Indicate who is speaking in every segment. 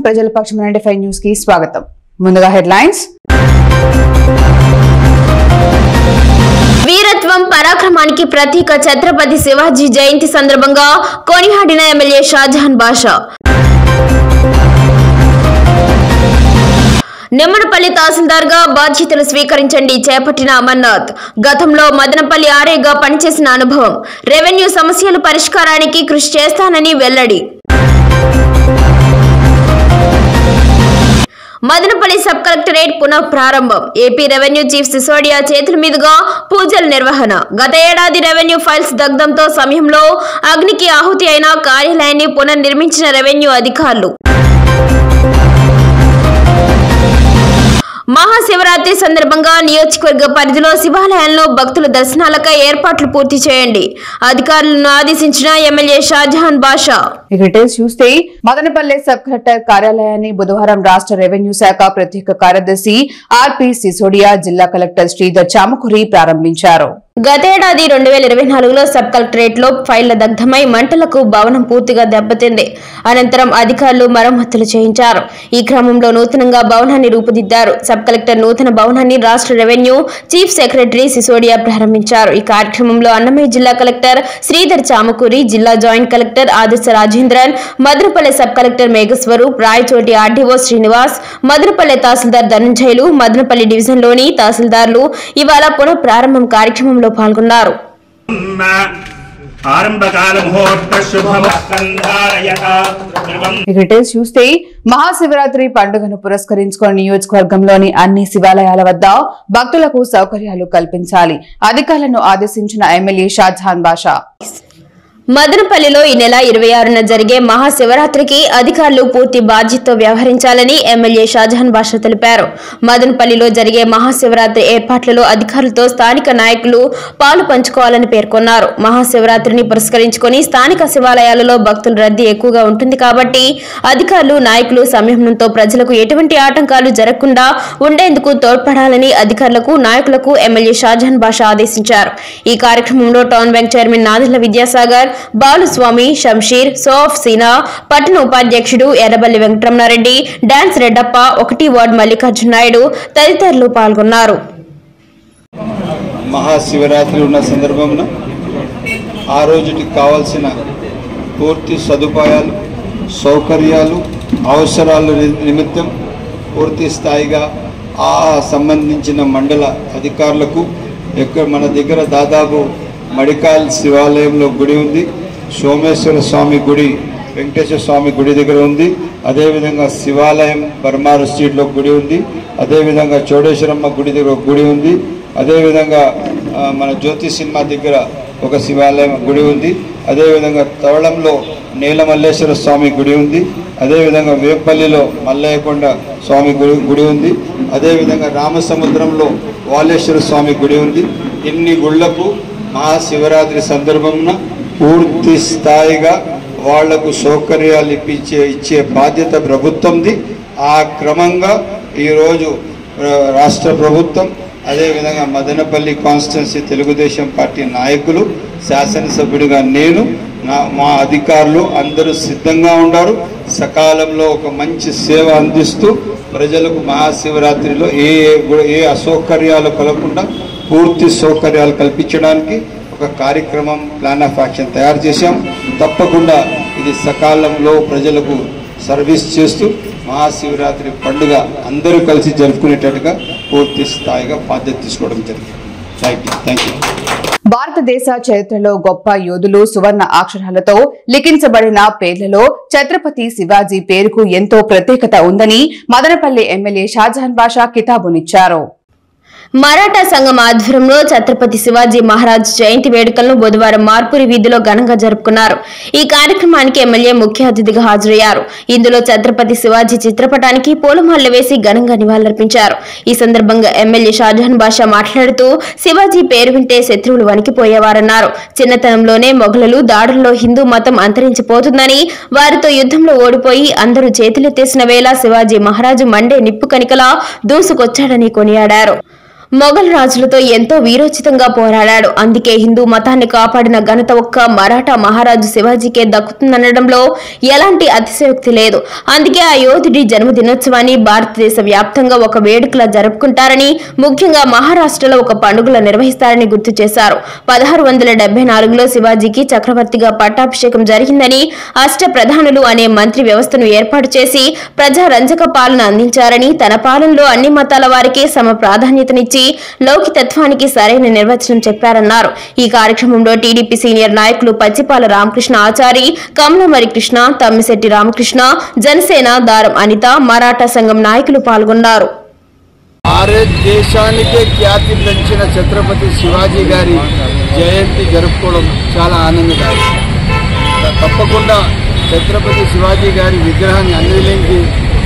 Speaker 1: ప్రజల పక్షం 95 న్యూస్ కి స్వాగతం. ముందుగా హెడ్లైన్స్.
Speaker 2: వీరత్వం పరాక్రమానికి ప్రతీక ఛత్రపతి శివాజీ జయంతి సందర్భంగా కొనియాడిన ఎమ్మెల్యే షాజహాన్ బాషా. నిమ్మనపల్లి తహసీల్దార్గా బాధ్యతలు స్వీకరించండి చేపట్టిన అమర్నాథ్. గతంలో మదనపల్లి ఆర్ఏగా పనిచేసిన అనుభవం, రెవెన్యూ సమస్యల పరిష్కారానికి కృషి చేస్తానని వెల్లడి. మదనపల్లి సబ్ కలెక్టరేట్ పునః ప్రారంభం. ఏపీ రెవెన్యూ చీఫ్ సిసోడియా చేతుల మీదుగా పూజల నిర్వహణ. గత ఏడాది రెవెన్యూ ఫైల్స్ దగ్ధంతో సమయంలో అగ్నికి ఆహుతి అయిన కార్యాలయాన్ని పునర్నిర్మించిన రెవెన్యూ అధికారులు. మహాశివరాత్రి సందర్భంగా నియోజకవర్గ పరిధిలో శివాలయాల్లో భక్తుల దర్శనాలకై ఏర్పాట్లు పూర్తి చేయండి, అధికారులను ఆదేశించిన ఎమ్మెల్యే షాజహాన్ బాషా.
Speaker 1: డీటెయిల్స్ చూస్తే మదనపల్లి సబ్ కలెక్టర్ కార్యాలయాన్ని బుధవారం రాష్ట్ర రెవెన్యూ శాఖ ప్రత్యేక కార్యదర్శి ఆర్పి సిసోడియా, జిల్లా కలెక్టర్ శ్రీధర్ చామకూరి ప్రారంభించారు.
Speaker 2: గతేడాది 2024లో సబ్ కలెక్టరేట్ లో ఫైళ్ల దగ్ధమై మంటలకు భవనం పూర్తిగా దెబ్బతింది. అనంతరం అధికారులు మరమ్మతులు చేయించారు. ఈ క్రమంలో నూతనంగా భవనాన్ని రూపుదిద్దారు. సబ్ కలెక్టర్ నూతన భవనాన్ని రాష్ట్ర రెవెన్యూ చీఫ్ సెక్రటరీ సిసోడియా ప్రారంభించారు. ఈ కార్యక్రమంలో అన్నమయ్య జిల్లా కలెక్టర్ శ్రీధర్ చామకూరి, జిల్లా joint collector Adarsh Rajendran, Madanapalle sub collector Meghaswaroop, Rayachoti RDO Srinivas, Madanapalle tahsildar Dhananjayulu, Madanapalle డివిజన్లోని తహసీల్దార్లు ఇవాళ పునః ప్రారంభం కార్యక్రమంలో పాల్గొన్నారు.
Speaker 1: డీటెయిల్స్ చూస్తే మహాశివరాత్రి పండుగను పురస్కరించుకుని నియోజకవర్గంలోని అన్ని శివాలయాల వద్ద భక్తులకు సౌకర్యాలు కల్పించాలి, అధికారులను ఆదేశించిన ఎమ్మెల్యే షాజహాన్ బాషా.
Speaker 2: మదనపల్లిలో ఈ నెల 26న జరిగే మహాశివరాత్రికి అధికారులు పూర్తి బాధ్యతతో వ్యవహరించాలని ఎమ్మెల్యే షాజహాన్ బాషా తెలిపారు. మదనపల్లిలో జరిగే మహాశివరాత్రి ఏర్పాట్లలో అధికారులతో స్థానిక నాయకులు పాలు పంచుకోవాలని పేర్కొన్నారు. మహాశివరాత్రిని పురస్కరించుకుని స్థానిక శివాలయాలలో భక్తుల రద్దీ ఎక్కువగా ఉంటుంది కాబట్టి అధికారులు, నాయకులు సంయమనంతో ప్రజలకు ఎటువంటి ఆటంకాలు జరగకుండా ఉండేందుకు తోడ్పడాలని అధికారులకు, నాయకులకు ఎమ్మెల్యే షాజహాన్ బాషా ఆదేశించారు. ఈ కార్యక్రమంలో town bank chairman Nadella Vidyasagar, Baluswamy, Shamsheer, సోఫ్ సీనా, పట్టణ ఉపాధ్యక్షుడు ఎర్రబల్లి వెంకటరమణారెడ్డి, డాన్స్ రెడ్డప్ప, 1వ వార్డు మల్లికార్జున నాయుడు తదితరులు పాల్గొన్నారు.
Speaker 3: మహాశివరాత్రి ఉన్న సందర్భంలో ఆ రోజుకి కావాల్సిన పూర్తి సదుపాయాలు, సౌకర్యాలు, అవసరాల నిమిత్తం పూర్తి స్థాయిగా ఆ సంబంధించిన మండల అధికారులకు మన దగ్గర దాదాపు మడికాల్ శివాలయంలో గుడి ఉంది, సోమేశ్వర స్వామి గుడి, వెంకటేశ్వర స్వామి గుడి దగ్గర ఉంది, అదేవిధంగా శివాలయం బర్మారు స్ట్రీట్లో గుడి ఉంది, అదేవిధంగా చౌడేశ్వరమ్మ గుడి దగ్గర ఒక గుడి ఉంది, అదేవిధంగా మన జ్యోతి సినిమా దగ్గర ఒక శివాలయం గుడి ఉంది, అదేవిధంగా తవళంలో నీలమల్లేశ్వర స్వామి గుడి ఉంది, అదేవిధంగా వేపల్లిలో మల్లయ్యకొండ స్వామి గుడి ఉంది, అదేవిధంగా రామసముద్రంలో వాలేశ్వర స్వామి గుడి ఉంది. ఇన్ని గుళ్లకు మహాశివరాత్రి సందర్భంన పూర్తి స్థాయిగా వాళ్లకు సౌకర్యాలు ఇచ్చే బాధ్యత ప్రభుత్వంది. ఆ క్రమంగా ఈరోజు రాష్ట్ర ప్రభుత్వం, అదేవిధంగా మదనపల్లి కాన్స్టిట్యున్సీ తెలుగుదేశం పార్టీ నాయకులు, శాసనసభ్యుడిగా నేను, మా అధికారులు అందరూ సిద్ధంగా ఉన్నారు. సకాలంలో ఒక మంచి సేవ అందిస్తూ ప్రజలకు మహాశివరాత్రిలో ఏ అసౌకర్యాలు కలగకుండా పూర్తి సౌకర్యాలు కల్పించడానికి ఒక కార్యక్రమం, ప్లాన్ ఆఫ్ యాక్షన్ తయారు చేశాం. తప్పకుండా ఇది సకాలంలో ప్రజలకు సర్వీస్ చేస్తూ మహాశివరాత్రి పండుగ అందరూ కలిసి జరుపుకునేటట్టుగా పూర్తి స్థాయిగా బాధ్యత తీసుకోవడం జరిగింది. Thank you.
Speaker 1: భారతదేశ చరిత్రలో గొప్ప యోధులు సువర్ణ అక్షరాలతో లిఖించబడిన పేర్లలో ఛత్రపతి శివాజీ పేరుకు ఎంతో ప్రత్యేకత ఉందని మదనపల్లి ఎమ్మెల్యే షాజహాన్ బాషా కితాబునిచ్చారు.
Speaker 2: మరాఠా సంఘం ఆధ్వర్యంలో ఛత్రపతి శివాజీ మహారాజ్ జయంతి వేడుకలను బుధవారం మార్పురి వీధిలో ఘనంగా జరుపుకున్నారు. ఈ కార్యక్రమానికి ఎమ్మెల్యే ముఖ్య అతిథిగా హాజరయ్యారు. ఇందులో ఛత్రపతి శివాజీ చిత్రపటానికి పూలమాలలు వేసి ఘనంగా నివాళులర్పించారు. ఈ సందర్భంగా ఎమ్మెల్యే షాజహాన్ బాషా మాట్లాడుతూ శివాజీ పేరు వింటే శత్రువులు వణికిపోయేవారన్నారు. చిన్నతనంలోనే మొఘలుల దాడుల్లో హిందూ మతం అంతరించిపోతుందని, వారితో యుద్ధంలో ఓడిపోయి అందరూ చేతులెత్తేసిన వేళ శివాజీ మహారాజు మండే నిప్పు కనికలా దూసుకొచ్చాడని కొనియాడారు. మొఘల్ రాజులతో ఎంతో వీరోచితంగా పోరాడాడు. అందుకే హిందూ మతాన్ని కాపాడిన ఘనత ఒక్క మరాఠా మహారాజు శివాజీకే దక్కుతుందనడంలో ఎలాంటి అతిశయోక్తి లేదు. అందుకే ఆ యోధుడి జన్మదినోత్సవాన్ని భారతదేశ వ్యాప్తంగా ఒక వేడుకలా జరుపుకుంటారని, ముఖ్యంగా మహారాష్ట్రలో ఒక పండుగలా నిర్వహిస్తారని గుర్తు చేశారు. 1674లో శివాజీకి చక్రవర్తిగా పట్టాభిషేకం జరిగిందని, అష్ట ప్రధానులు అనే మంత్రి వ్యవస్థను ఏర్పాటు చేసి ప్రజారంజక పాలన అందించారని, తన పాలనలో అన్ని మతాల వారికి సమ ప్రాధాన్యతనిచ్చి లౌకికత్వానికి సరైన నిర్వచనం చెప్పారన్నారు. ఈ కార్యక్రమంలో టీడీపీ సీనియర్ నాయకులు పచ్చిపాల రామకృష్ణ ఆచారి, కమలమరి కృష్ణ, తమ్మిశెట్టి రామకృష్ణ, జనసేన దారం అనిత, మరాఠా సంఘం నాయకులు పాల్గొన్నారు.
Speaker 3: భారతదేశానికే ఖ్యాతి పెంచిన ఛత్రపతి శివాజీ గారి జయంతి జరుపుకోవడం చాలా ఆనందదాయకం. తప్పకుండా ఛత్రపతి శివాజీ గారి విగ్రహాన్ని అందరిలోకి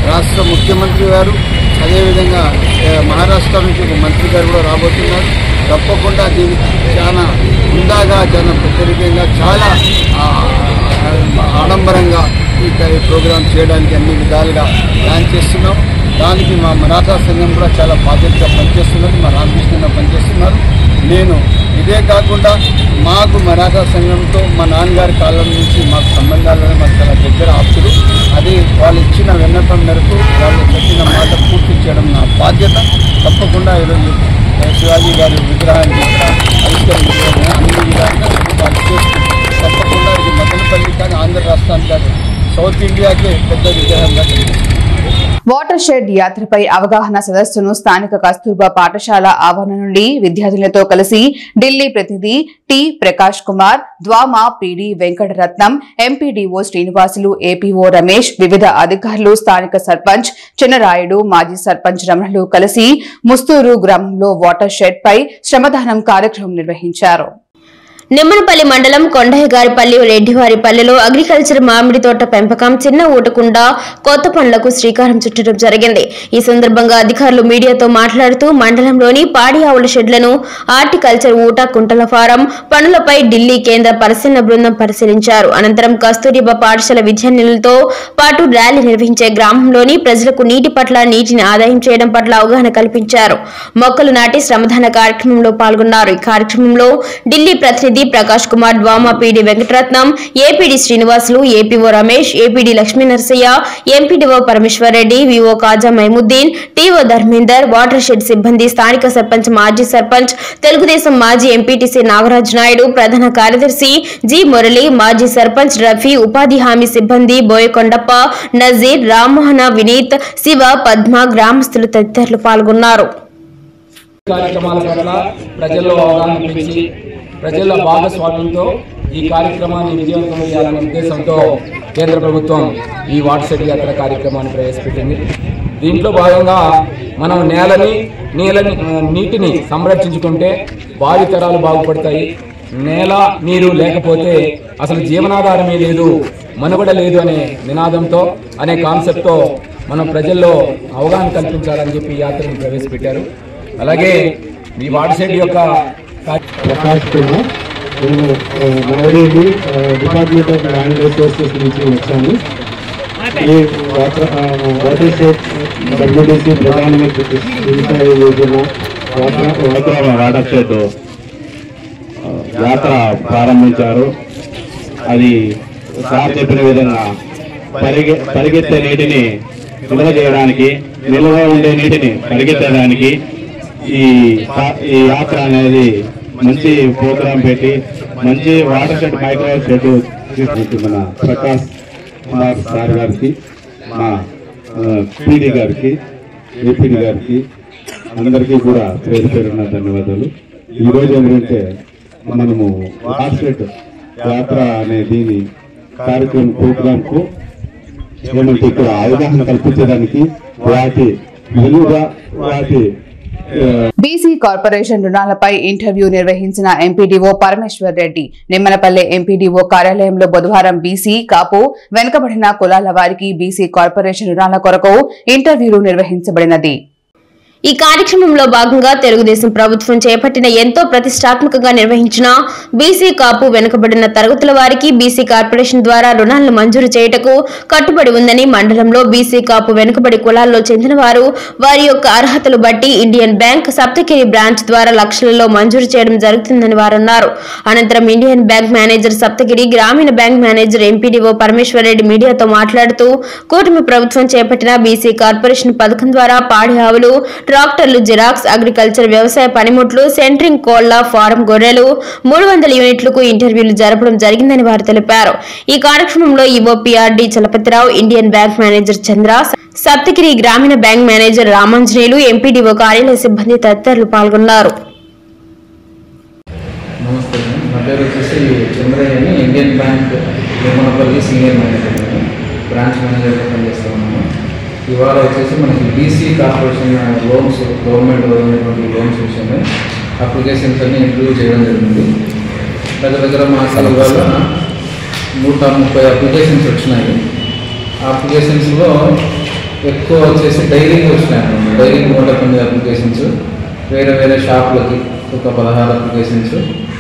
Speaker 3: రాష్ట్ర ముఖ్యమంత్రి గారు, అదేవిధంగా మహారాష్ట్ర నుంచి ఒక మంత్రి గారు కూడా రాబోతున్నారు. తప్పకుండా దీనికి చాలా హుందాగా, చాలా ప్రత్యేకంగా, చాలా ఆడంబరంగా ఈ ప్రోగ్రాం చేయడానికి అన్ని విధాలుగా ప్లాన్ చేస్తున్నాం. దానికి మా మరాఠా సంఘం కూడా చాలా బాధ్యతగా పనిచేస్తున్నది, మా రామకృష్ణ పనిచేస్తున్నారు. నేను ఇదే కాకుండా మాకు మరాఠా సంఘంతో మా నాన్నగారి కాలం నుంచి మాకు సంబంధాలను మాకు చాలా దగ్గర ఆప్తులు. అది వాళ్ళు ఇచ్చిన విన్నపం మేరకు వాళ్ళు చెప్పిన మాట పూర్తి చేయడం నా బాధ్యత. తప్పకుండా ఈరోజు శివాజీ గారి విగ్రహాన్ని ఇక్కడ ఆవిష్కరించడం అన్ని విధాలుగా వాళ్ళు చేస్తుంది. తప్పకుండా ఇది మదనపల్లి కానీ ఆంధ్ర రాష్ట్రానికి కాదు, సౌత్ ఇండియాకే పెద్ద విగ్రహంగా కనిపిస్తుంది.
Speaker 1: వాటర్ షెడ్ యాత్రపై అవగాహన సదస్సును స్థానిక కస్తూర్బా పాఠశాల ఆవరణ నుండి విద్యార్థులతో కలిసి ఢిల్లీ ప్రతినిధి T Prakash Kumar, DWMA PD Venkataratnam, MPDO Srinivasulu, APO Ramesh, వివిధ అధికారులు, స్థానిక సర్పంచ్ చిన్నరాయుడు, మాజీ సర్పంచ్ రమణలు కలిసి ముస్తూరు గ్రామంలో వాటర్ షెడ్ పై శ్రమదానం కార్యక్రమం నిర్వహించారు.
Speaker 2: నిమ్మనపల్లి మండలం కొండయ్యగారిపల్లి, రెడ్డివారిపల్లెలో అగ్రికల్చర్ మామిడి తోట పెంపకం, చిన్న ఊటకుండా కొత్త పనులకు శ్రీకారం చుట్టడం జరిగింది. ఈ సందర్భంగా అధికారులు మీడియాతో మాట్లాడుతూ మండలంలోని పాడి ఆవుల షెడ్లను, హార్టికల్చర్ ఊట కుంటల ఫారం పనులపై ఢిల్లీ కేంద్ర పరిశీలన బృందం పరిశీలించారు. అనంతరం కస్తూరిబా పాఠశాల విద్యార్థులతో పాటు ర్యాలీ నిర్వహించే గ్రామంలోని ప్రజలకు నీటి పట్ల, నీటిని ఆదాయం చేయడం పట్ల అవగాహన కల్పించారు. మొక్కలు నాటి శ్రమదాన కార్యక్రమంలో పాల్గొన్నారు. ఈ కార్యక్రమంలో ఢిల్లీ ప్రతినిధి Prakash Kumar, DWMA PD Venkataratnam, APD Srinivasulu, APO Ramesh, APD Lakshmi Narasaiah, MPDO Parameshwar Reddy, VO Kaja Mahmooduddin, TO Dharmender, water shed సిబ్బంది, స్థానిక సర్పంచ్, మాజీ సర్పంచ్, తెలుగుదేశం మాజీ ఎంపీటీసీ నాగరాజు నాయుడు, ప్రధాన కార్యదర్శి జి మురళి, మాజీ సర్పంచ్ రఫీ, ఉపాధి హామీ సిబ్బంది బోయకొండప్ప, నజీర్, రామ్మోహన, వినీత్, శివ, పద్మ, గ్రామస్తులు తదితరులు పాల్గొన్నారు.
Speaker 4: ప్రజల భాగస్వామ్యంతో ఈ కార్యక్రమాన్ని విజయవంతం చేయాలనే ఉద్దేశంతో కేంద్ర ప్రభుత్వం ఈ వాటర్ షెడ్ యాత్ర కార్యక్రమాన్ని ప్రవేశపెట్టింది. దీంట్లో భాగంగా మనం నీటిని సంరక్షించుకుంటే భావితరాలు బాగుపడతాయి. నేల, నీరు లేకపోతే అసలు జీవనాధారమే లేదు, మనుగడ లేదు అనే నినాదంతో, అనే కాన్సెప్ట్తో మనం ప్రజల్లో అవగాహన కల్పించాలని చెప్పి ఈ యాత్రను ప్రవేశపెట్టారు. అలాగే ఈ వాటర్ షెడ్ యొక్క
Speaker 5: ప్రకాష్ కుమార్, నేను నవరేడి డిపార్ట్మెంట్ ఆఫ్ ల్యాండ్ రిసోర్సెస్ నుంచి వచ్చాను. ఈ వాటర్ షెడ్ డబ్ల్యూడిసి ప్రధానమంత్రి యోజన వాటర్ షెడ్ యాత్ర ప్రారంభించారు. అది సార్ చెప్పిన విధంగా పరిగెత్తే నీటిని నిల్వ చేయడానికి, నిల్వ ఉండే నీటిని పరిగెత్తడానికి ఈ యాత్ర అనేది మంచి ప్రోగ్రాం పెట్టి మంచి వాటర్ షెడ్, మైక్రో షెడ్ మన ప్రకాష్ కుమార్ సార్ గారికి, మా పీడీ గారికి, ఏపీడీ గారికి అందరికీ కూడా పేరు పేరున్న ధన్యవాదాలు. ఈరోజు ఏంటంటే మనము వాటర్ షెడ్ యాత్ర అనే దీని కార్యక్రమం ప్రోగ్రాంకు ఏమంటే ఇక్కడ అవగాహన కల్పించడానికి, వాటి విలువ, వాటి
Speaker 1: బీసీ కార్పొరేషన్ రుణాలపై ఇంటర్వ్యూ నిర్వహించిన ఎంపీడీఓ పరమేశ్వర్ రెడ్డి నిమ్మనపల్లె ఎంపీడీఓ కార్యాలయంలో బుధవారం బీసీ, కాపు, వెనుకబడిన కులాల వారికి బీసీ కార్పొరేషన్ రుణాల కొరకు ఇంటర్వ్యూలు నిర్వహించబడినది.
Speaker 2: ఈ కార్యక్రమంలో భాగంగా తెలుగుదేశం ప్రభుత్వం చేపట్టిన ఎంతో ప్రతిష్టాత్మకంగా నిర్వహించిన బీసీ కాపు వెనుకబడిన తరగతుల వారికి బీసీ కార్పొరేషన్ ద్వారా రుణాలను మంజూరు చేయుటకు కట్టుబడి ఉందని, మండలంలో బీసీ కాపు వెనుకబడి కులాల్లో చెందిన వారు వారి యొక్క అర్హతలు బట్టి ఇండియన్ బ్యాంక్ సప్తగిరి బ్రాంచ్ ద్వారా లక్షలలో మంజూరు చేయడం జరుగుతుందని వారు అన్నారు. అనంతరం ఇండియన్ బ్యాంక్ మేనేజర్ సప్తగిరి, గ్రామీణ bank manager MPDO Parameshwar Reddy మీడియాతో మాట్లాడుతూ కూటమి ప్రభుత్వం చేపట్టిన బీసీ కార్పొరేషన్ పథకం ద్వారా పాడి ఆవులు, ట్రాక్టర్లు, జిరాక్స్, అగ్రికల్చర్ వ్యవసాయ పనిముట్లు, సెంట్రింగ్ కోళ్ల ఫారం గొర్రెలు 300 యూనిట్లకు ఇంటర్వ్యూలు జరపడం జరిగిందని వారు తెలిపారు. ఈ కార్యక్రమంలో EOPRD Chalapathirao, Indian bank manager Chandra, Saptagiri గ్రామీణ బ్యాంక్ మేనేజర్ రామాంజనేయులు, ఎంపీడీఓ కార్యాలయ సిబ్బంది తదితరులు పాల్గొన్నారు.
Speaker 6: నమస్తే, నా పేరు వచ్చేసి చంద్రయ్య అని, Indian bank Nirmalapalli senior manager, branch మేనేజర్గా పనిచేస్తూ ఉన్నాను. ఇవాళ వచ్చేసి మనకి బీసీ కార్పొరేషన్ లోన్స్, గవర్నమెంట్ ఉన్నటువంటి లోన్స్ విషయమై అప్లికేషన్స్ అన్ని ఇంటర్వ్యూ చేయడం జరిగింది. దగ్గర మాకు ఇవాళ 130 అప్లికేషన్స్ వచ్చినాయి. ఆ అప్లికేషన్స్లో ఎక్కువ వచ్చేసి డైరీకి వచ్చినాయి అన్నమాట. డైరీకి 109 అప్లికేషన్స్, వేరే వేరే షాపులకి ఒక 16 అప్లికేషన్స్,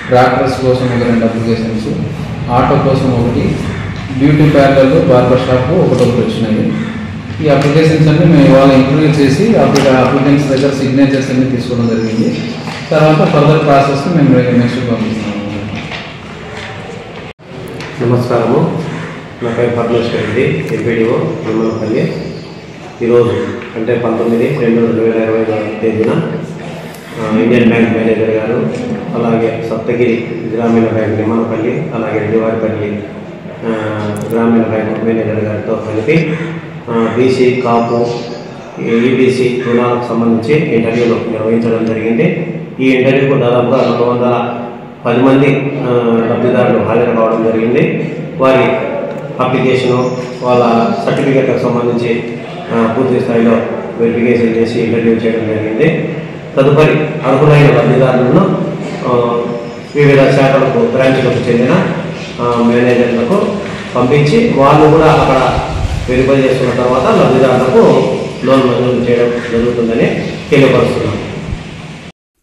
Speaker 6: ట్రాక్టర్స్ కోసం ఒక 2 అప్లికేషన్స్, ఆటో కోసం ఒకటి, బ్యూటీ పార్లర్, బార్బర్ షాపు ఒకటి వచ్చినాయి. ఈ అప్లికేషన్స్ అన్ని మేము ఇవాళ ఇంటర్వ్యూ చేసి అప్లికెంట్స్ దగ్గర సిగ్నేచర్స్ అన్ని తీసుకోవడం జరిగింది. తర్వాత ఫర్దర్ ప్రాసెస్కి మేము నెక్స్ట్ పంపిస్తున్నాము.
Speaker 7: నమస్కారము, నా పేరు పరమేశ్వర్ రెడ్డి, ఎంపీడీఓ నిర్మలపల్లి. ఈరోజు అంటే 19/2/2025 తేదీన ఇండియన్ బ్యాంక్ మేనేజర్ గారు, అలాగే సప్తగిరి గ్రామీణ బ్యాంక్ నిర్మలపల్లి, అలాగే రెడ్డివారిపల్లి గ్రామీణ బ్యాంక్ మేనేజర్ గారితో కలిపి బీసీ కాపు ఈబీసీ రుణాలకు సంబంధించి ఇంటర్వ్యూలు నిర్వహించడం జరిగింది. ఈ ఇంటర్వ్యూకు దాదాపుగా 210 మంది లబ్ధిదారులు హాజరు కావడం జరిగింది. వారి అప్లికేషను, వాళ్ళ సర్టిఫికేట్లకు సంబంధించి పూర్తి స్థాయిలో వెరిఫికేషన్ చేసి ఇంటర్వ్యూ చేయడం జరిగింది. తదుపరి అర్హులైన లబ్ధిదారులను వివిధ శాఖలకు, బ్రాంచ్లకు చెందిన మేనేజర్లకు పంపించి వాళ్ళు కూడా అక్కడ వెరిఫై చేసుకున్న తర్వాత లబ్ధిదారులకు లోన్ మంజూరు చేయడం జరుగుతుందని తెలియపరుస్తున్నాం.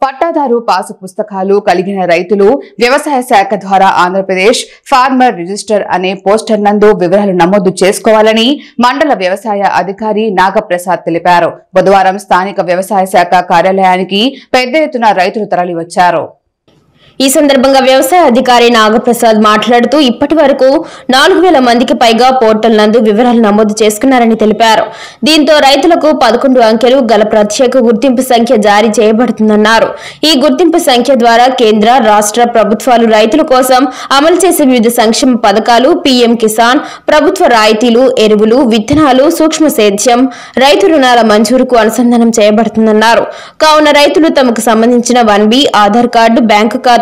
Speaker 1: పట్టాదారు పాసు పుస్తకాలు కలిగిన రైతులు వ్యవసాయ శాఖ ద్వారా ఆంధ్రప్రదేశ్ ఫార్మర్ రిజిస్టర్ అనే పోస్టర్ నందు వివరాలు నమోదు చేసుకోవాలని మండల వ్యవసాయ అధికారి నాగప్రసాద్ తెలిపారు. బుధవారం స్థానిక వ్యవసాయ శాఖ కార్యాలయానికి పెద్ద ఎత్తున రైతులు తరలివచ్చారు.
Speaker 2: ఈ సందర్భంగా వ్యవసాయ అధికారి నాగప్రసాద్ మాట్లాడుతూ ఇప్పటి వరకు 4000 మందికి పైగా పోర్టల్ నందు వివరాలు నమోదు చేసుకున్నారని తెలిపారు. దీంతో రైతులకు 11 అంకెలు గల ప్రత్యేక గుర్తింపు సంఖ్య జారీ చేయబడుతుందన్నారు. ఈ గుర్తింపు సంఖ్య ద్వారా కేంద్ర, రాష్ట్ర ప్రభుత్వాలు రైతుల కోసం అమలు చేసే వివిధ సంక్షేమ పథకాలు, పీఎం కిసాన్, ప్రభుత్వ రాయితీలు, ఎరువులు, విత్తనాలు, సూక్ష్మ సేద్యం, రైతు రుణాల మంజూరుకు అనుసంధానం చేయబడుతుందన్నారు. కావున రైతులు తమకు సంబంధించిన 1B ఆధార్ కార్డు, బ్యాంకు ఖాతా,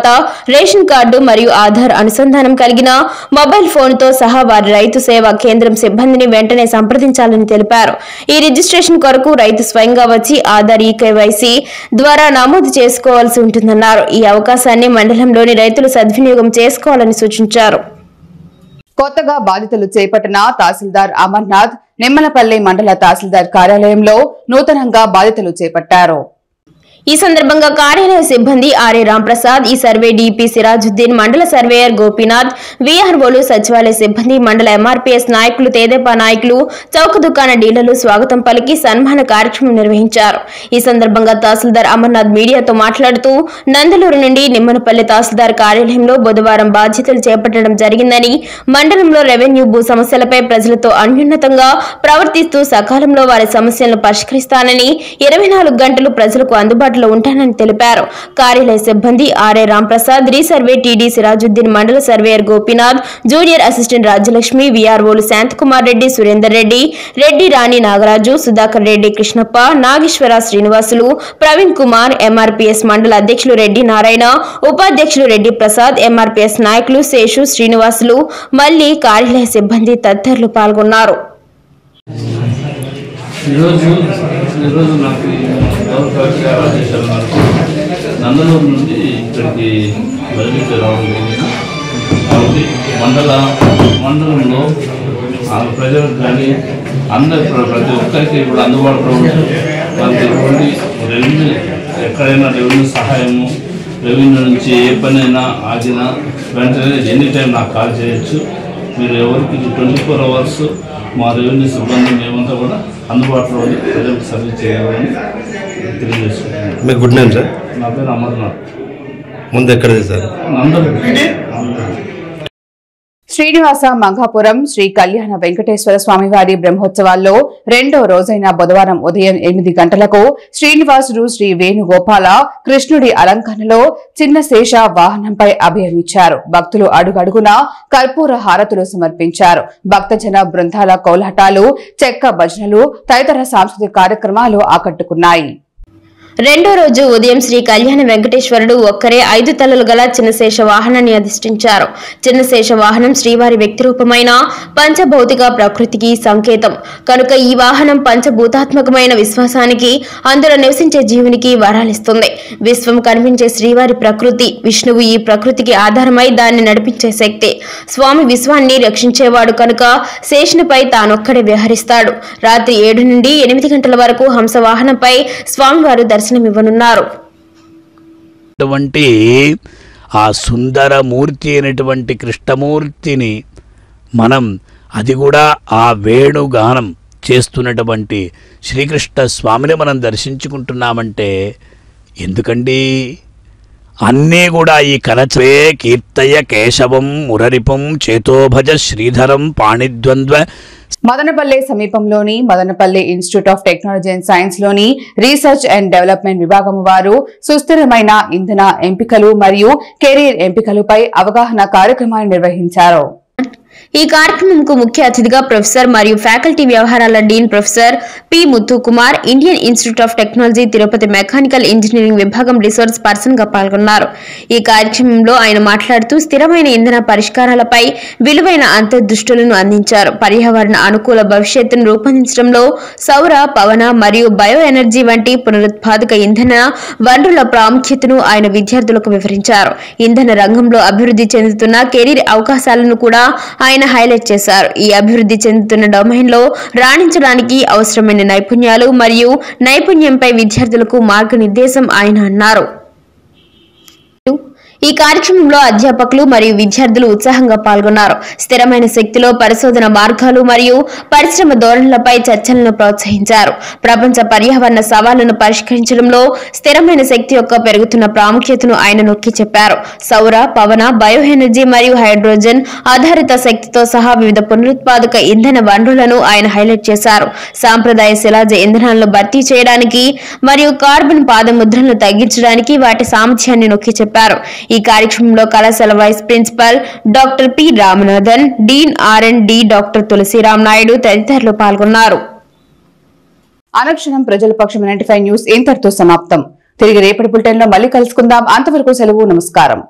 Speaker 2: రేషన్ కార్డు మరియు ఆధార్ అనుసంధానం కలిగిన మొబైల్ ఫోన్ తో సహా వారి రైతు సేవా కేంద్రం సిబ్బందిని వెంటనే సంప్రదించాలని తెలిపారు. ఈ రిజిస్ట్రేషన్ కొరకు రైతు స్వయంగా వచ్చి ఆధార్ ఈకేవైసీ ద్వారా నమోదు చేసుకోవాల్సి ఉంటుందన్నారు. ఈ అవకాశాన్ని మండలంలోని రైతులు సద్వినియోగం చేసుకోవాలని సూచించారు.
Speaker 1: కొత్తగా బాధ్యతలు చేపట్టిన తహసీల్దార్ అమర్నాథ్ నిమ్మలపల్లి మండల తహసీల్దార్ కార్యాలయంలో నూతనంగా బాధ్యతలు చేపట్టారు.
Speaker 2: ఈ సందర్భంగా కార్యాలయ సిబ్బంది ఆర్ఏ రాంప్రసాద్, ఈ సర్వే డీపీ సిరాజుద్దీన్, మండల సర్వేయర్ గోపీనాథ్, వీఆర్ఓలు, సచివాలయ సిబ్బంది, మండల ఎంఆర్పీఎస్ నాయకులు, తేదేపా నాయకులు, చౌక దుకాణ డీలర్లు స్వాగతం పలికి సన్మాన కార్యక్రమం నిర్వహించారు. ఈ సందర్భంగా తహసీల్దార్ అమర్నాథ్ మీడియాతో మాట్లాడుతూ నందలూరు నుండి నిమ్మనపల్లి తహసీల్దార్ కార్యాలయంలో బుధవారం బాధ్యతలు చేపట్టడం జరిగిందని, మండలంలో రెవెన్యూ భూ సమస్యలపై ప్రజలతో అన్యున్నతంగా ప్రవర్తిస్తూ సకాలంలో వారి సమస్యలను పరిష్కరిస్తానని, 24 గంటలు ప్రజలకు అందుబాటులో ఉంటానని తెలిపారు. కార్యాలయ సిబ్బంది RA Ramprasad, resurvey TD Sirajuddin, మండల surveyor Gopinath, junior assistant Rajyalakshmi, వీఆర్ఓలు శాంతకుమార్ రెడ్డి, సురేందర్ రెడ్డి, రెడ్డి రాణి నాగరాజు, సుధాకర్ రెడ్డి, కృష్ణప్ప, నాగేశ్వర శ్రీనివాసులు, ప్రవీణ్ కుమార్, ఎంఆర్పీఎస్ మండల అధ్యక్షులు రెడ్డి నారాయణ, ఉపాధ్యక్షులు రెడ్డి ప్రసాద్, ఎంఆర్పీఎస్ నాయకులు శేషు, శ్రీనివాసులు, మళ్లీ కార్యాలయ సిబ్బంది తదితరులు పాల్గొన్నారు.
Speaker 8: ఈరోజు నాకు గౌరవ ఆదేశాల మేరకు నందలూరు నుండి ఇక్కడికి బదిలీ రావడం జరిగింది. కాబట్టి మండలంలో ప్రజలకు కానీ ప్రతి ఒక్కరికి కూడా అందుబాటులో ఉంటూ వాళ్ళకి ఎటువంటి రెవెన్యూ ఎక్కడైనా రెవెన్యూ సహాయము, రెవెన్యూ నుంచి ఏ పనైనా ఆగినా వెంటనే ఎనీ టైం నాకు కాల్ చేయొచ్చు. మీరు ఎవరికి 24 hours మా రెవెన్యూ సిబ్బంది మేమంతా కూడా అందుబాటులో ప్రజలకు సర్వీస్ చేయాలని తెలియజేస్తున్నాను.
Speaker 9: మీ గుడ్ నేమ్ సార్?
Speaker 8: నా పేరు అమర్నాథ్.
Speaker 9: ముందు ఎక్కడది సార్?
Speaker 1: శ్రీనివాస మంగాపురం శ్రీ కళ్యాణ వెంకటేశ్వర స్వామివారి బ్రహ్మోత్సవాల్లో రెండో రోజైన బుధవారం ఉదయం 8 గంటలకు శ్రీనివాసుడు శ్రీ వేణుగోపాల కృష్ణుడి అలంకరణలో చిన్న శేష వాహనంపై అభయమిచ్చారు. భక్తులు అడుగడుగునా కర్పూర హారతులు సమర్పించారు. భక్తజన బృందాల కోలాటాలు, చెక్క భజనలు తదితర సాంస్కృతిక కార్యక్రమాలు ఆకట్టుకున్నాయి.
Speaker 2: రెండో రోజు ఉదయం శ్రీ కళ్యాణ వెంకటేశ్వరుడు ఒక్కరే 5 తలలు గల చిన్నశేష వాహనాన్ని అధిష్ఠించారు. చిన్నశేష వాహనం శ్రీవారి వ్యక్తి రూపమైన పంచభౌతిక ప్రకృతికి సంకేతం కనుక ఈ వాహనం పంచభూతాత్మకమైన విశ్వాసానికి, అందులో నివసించే జీవునికి వరాలిస్తుంది. విశ్వం కనిపించే శ్రీవారి ప్రకృతి. విష్ణువు ఈ ప్రకృతికి ఆధారమై దాన్ని నడిపించే శక్తి. స్వామి విశ్వాన్ని రక్షించేవాడు కనుక శేషునిపై తానొక్కడే విహరిస్తాడు. రాత్రి 7 నుండి 8 గంటల వరకు హంస వాహనంపై స్వామివారు దర్శనమివ్వనున్నారు.
Speaker 10: ఆ సుందరమూర్తి అయినటువంటి కృష్ణమూర్తిని మనం అది కూడా ఆ వేణుగానం చేస్తున్నటువంటి శ్రీకృష్ణ స్వామిని మనం దర్శించుకుంటున్నామంటే ఎందుకండి అన్నీ కూడా ఈ కలచే కీర్తయ కేశవం మురరిపం చేతోభజ శ్రీధరం పాణిద్వంద్వ.
Speaker 1: మదనపల్లె సమీపంలోని Madanapalle institute of technology and science లోని రీసెర్చ్ అండ్ డెవలప్మెంట్ విభాగం వారు సుస్థిరమైన ఇంధన ఎంపికలు మరియు కెరీర్ ఎంపికలపై అవగాహన కార్యక్రమాన్ని నిర్వహించారు.
Speaker 2: ఈ కార్యక్రమంకు ముఖ్య అతిథిగా ప్రొఫెసర్ మరియు ఫ్యాకల్టీ వ్యవహారాల dean professor P Muthu Kumar, Indian institute of technology Tirupati mechanical engineering విభాగం రిసోర్స్ పర్సన్ గా పాల్గొన్నారు. ఈ కార్యక్రమంలో ఆయన మాట్లాడుతూ స్థిరమైన ఇంధన పరిష్కారాలపై విలువైన అంతర్దృష్టులను అందించారు. పర్యావరణ అనుకూల భవిష్యత్తును రూపొందించడంలో సౌర, పవన మరియు బయో ఎనర్జీ వంటి పునరుత్పాదక ఇంధన వనరుల ప్రాముఖ్యతను ఆయన విద్యార్థులకు వివరించారు. ఇంధన రంగంలో అభివృద్ధి చెందుతున్న కెరీర్ అవకాశాలను కూడా ఆయన హైలైట్ చేశారు. ఈ అభివృద్ధి చెందుతున్న డొమైన్ లో రాణించడానికి అవసరమైన నైపుణ్యాలు మరియు నైపుణ్యంపై విద్యార్థులకు మార్గనిర్దేశం ఆయన అన్నారు. ఈ కార్యక్రమంలో అధ్యాపకులు మరియు విద్యార్థులు ఉత్సాహంగా పాల్గొన్నారు. స్థిరమైన శక్తిలో పరిశోధన మార్గాలు మరియు పరిశ్రమ ధోరణులపై చర్చలను ప్రోత్సహించారు. ప్రపంచ పర్యావరణ సవాళ్లను పరిష్కరించడంలో స్థిరమైన శక్తి యొక్క పెరుగుతున్న ప్రాముఖ్యతను ఆయన నొక్కి చెప్పారు. సౌర, పవన, బయో ఎనర్జీ మరియు హైడ్రోజన్ ఆధారిత శక్తితో సహా వివిధ పునరుత్పాదక ఇంధన వనరులను ఆయన హైలైట్ చేశారు. సాంప్రదాయ శిలాజ ఇంధనాలను భర్తీ చేయడానికి మరియు కార్బన్ పాదముద్రలను తగ్గించడానికి వాటి సామర్థ్యాన్ని నొక్కి చెప్పారు. ఈ కార్యక్రమంలో కళాశాల vice principal doctor P Ramanathan, dean R and D doctor Tulasiram Naidu తదితరులు పాల్గొన్నారు.
Speaker 1: అనుక్షణం ప్రజల పక్షం 95 న్యూస్ ఇంతటితో సమాప్తం. తిరిగి రేపటి బులెటిన్ లో మళ్ళీ కలుసుకుందాం. అంతవరకు సెలవు. నమస్కారం.